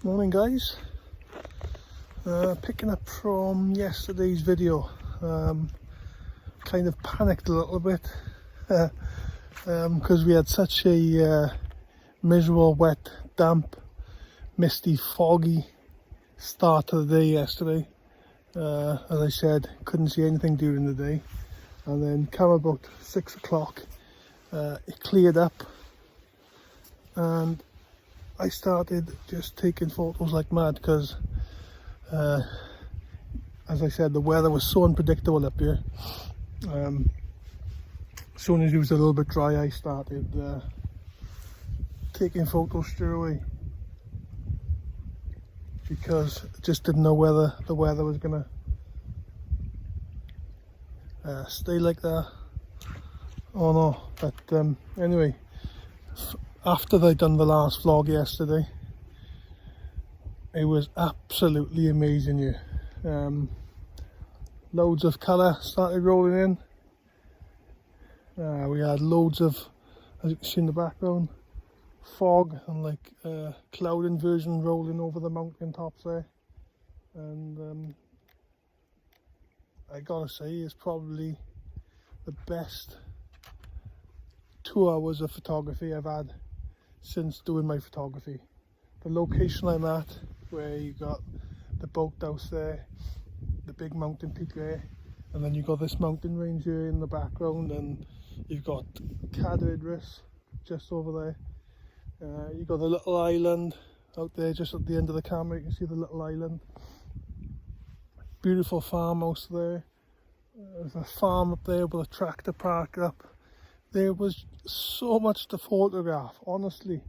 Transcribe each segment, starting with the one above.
Morning guys, picking up from yesterday's video. Kind of panicked a little bit because we had such a miserable, wet, damp, misty, foggy start to the day yesterday. As I said, couldn't see anything during the day, and then come about 6 o'clock it cleared up and I started just taking photos like mad because as I said, the weather was so unpredictable up here. As soon as it was a little bit dry, I started taking photos straight away because I just didn't know whether the weather was gonna stay like that or not. But anyway, after they'd done the last vlog yesterday, it was absolutely amazing here. Loads of colour started rolling in. We had loads of, as you can see in the background, fog and like cloud inversion rolling over the mountain tops there. And I gotta say, it's probably the best 2 hours of photography I've had since doing my photography. The location I'm at, where you got the boathouse there, the big mountain peak there, and then you got this mountain range here in the background, and you've got Cader ldris just over there. You got the little island out there just at the end of the camera. You can see the little island. Beautiful farmhouse there. There's a farm up there with a tractor parked up. There was so much to photograph, honestly,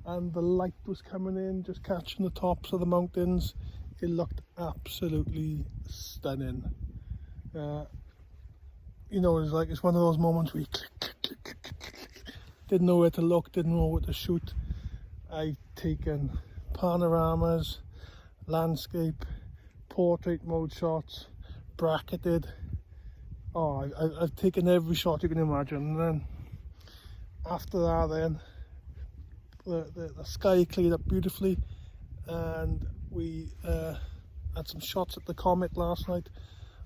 and the light was coming in, just catching the tops of the mountains. It looked absolutely stunning. You know, it's one of those moments where you click, didn't know where to look, didn't know where to shoot. I've taken panoramas, landscape, portrait mode shots, bracketed. Oh, I've taken every shot you can imagine. And then after that, then the sky cleared up beautifully, and we had some shots at the comet last night.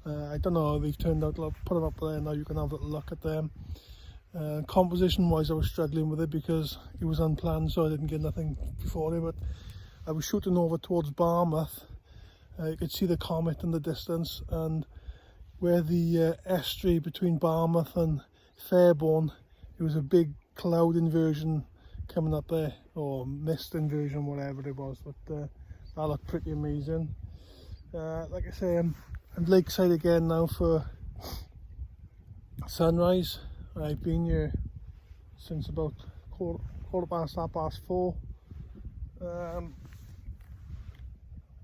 I don't know how they've turned out. I'll put them up there now, you can have a little look at them. Composition wise, I was struggling with it because it was unplanned, so I didn't get nothing before it, but I was shooting over towards Barmouth. You could see the comet in the distance, and where the estuary between Barmouth and Fairborn, it was a big cloud inversion coming up there, or mist inversion, whatever it was, but that looked pretty amazing. Like I say, I'm lakeside again now for sunrise. I've been here since about quarter past 4:30.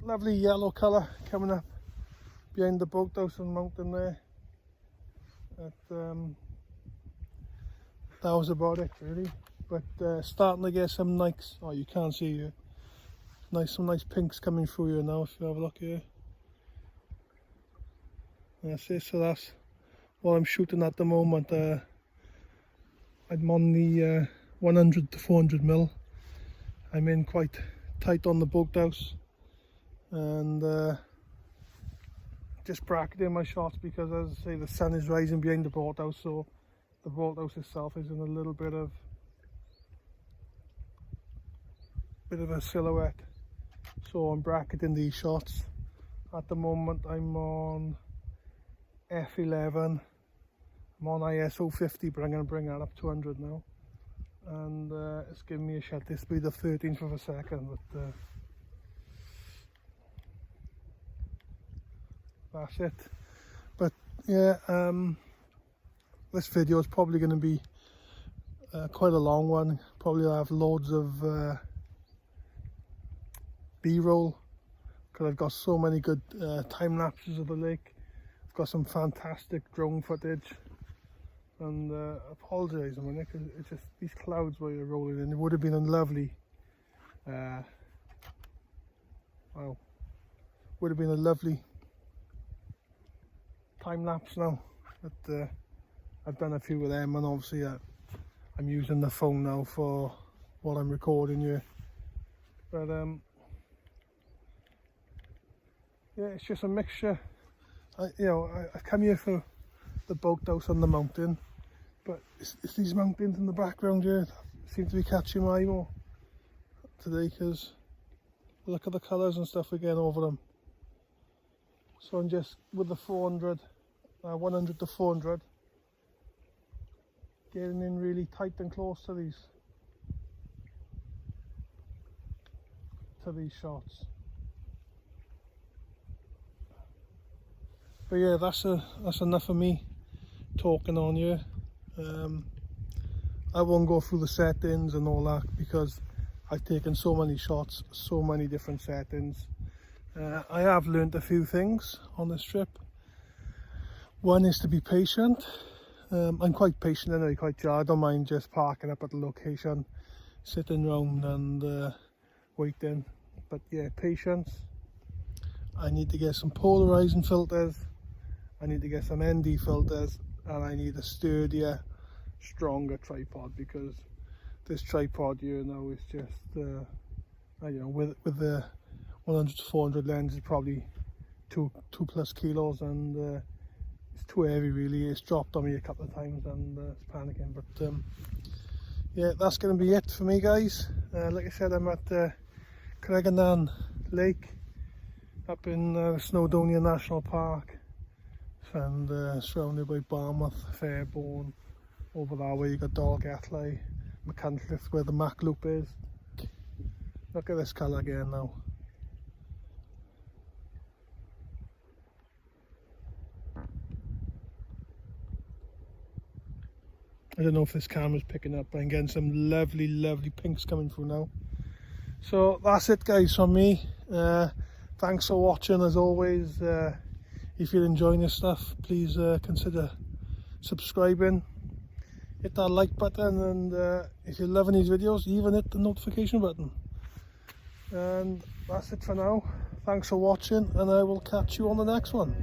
Lovely yellow colour coming up behind the boathouse and mountain there. That was about it really, but starting to get some nice, oh you can't see here, some nice pinks coming through here now if you have a look here. That's it, so that's what I'm shooting at the moment. I'm on the 100 to 400 mil. I'm in quite tight on the boathouse, and just bracketing my shots because, as I say, the sun is rising behind the boathouse, so the boathouse itself is in a little bit of a silhouette, so I'm bracketing these shots. At the moment I'm on f11, I'm on ISO 50, but I'm going to bring that up to 100 now, and it's giving me a shutter speed of 13th of a second, but that's it. But yeah, this video is probably going to be quite a long one. Probably have loads of b-roll because I've got so many good time lapses of the lake. I've got some fantastic drone footage, and apologise a minute because it's just these clouds were rolling in. It would have been a lovely wow, would have been a lovely time lapse now, but I've done a few of them, and obviously I'm using the phone now for what I'm recording here. But yeah, it's just a mixture. I come here for the boathouse on the mountain, but it's these mountains in the background here seem to be catching my eye more today, because look at the colours and stuff we're getting over them. So I'm just with the 100 to 400, getting in really tight and close to these shots. But yeah, that's enough of me talking on here. I won't go through the settings and all that, because I've taken so many shots, so many different settings. I have learned a few things on this trip. One is to be patient. I'm quite patient anyway, I don't mind just parking up at the location, sitting around and waiting. But yeah, patience. I need to get some polarizing filters, I need to get some ND filters, and I need a sturdier, stronger tripod, because this tripod here now is just with the 100 to 400 lens is probably two plus kilos, and it's too heavy really. It's dropped on me a couple of times and it's panicking. But yeah, that's going to be it for me, guys. Like I said, I'm at Cregennan Lake up in Snowdonia National Park, and surrounded by Barmouth, Fairborn. Over that way you got Dolgellau, McCantlith, where the Mac Loop is. Look at this colour again now. I don't know if this camera's picking up, but I'm getting some lovely pinks coming through now. So that's it, guys, from me. Thanks for watching as always. If you're enjoying this stuff, please consider subscribing, hit that like button, and if you're loving these videos, even hit the notification button. And that's it for now. Thanks for watching, and I will catch you on the next one.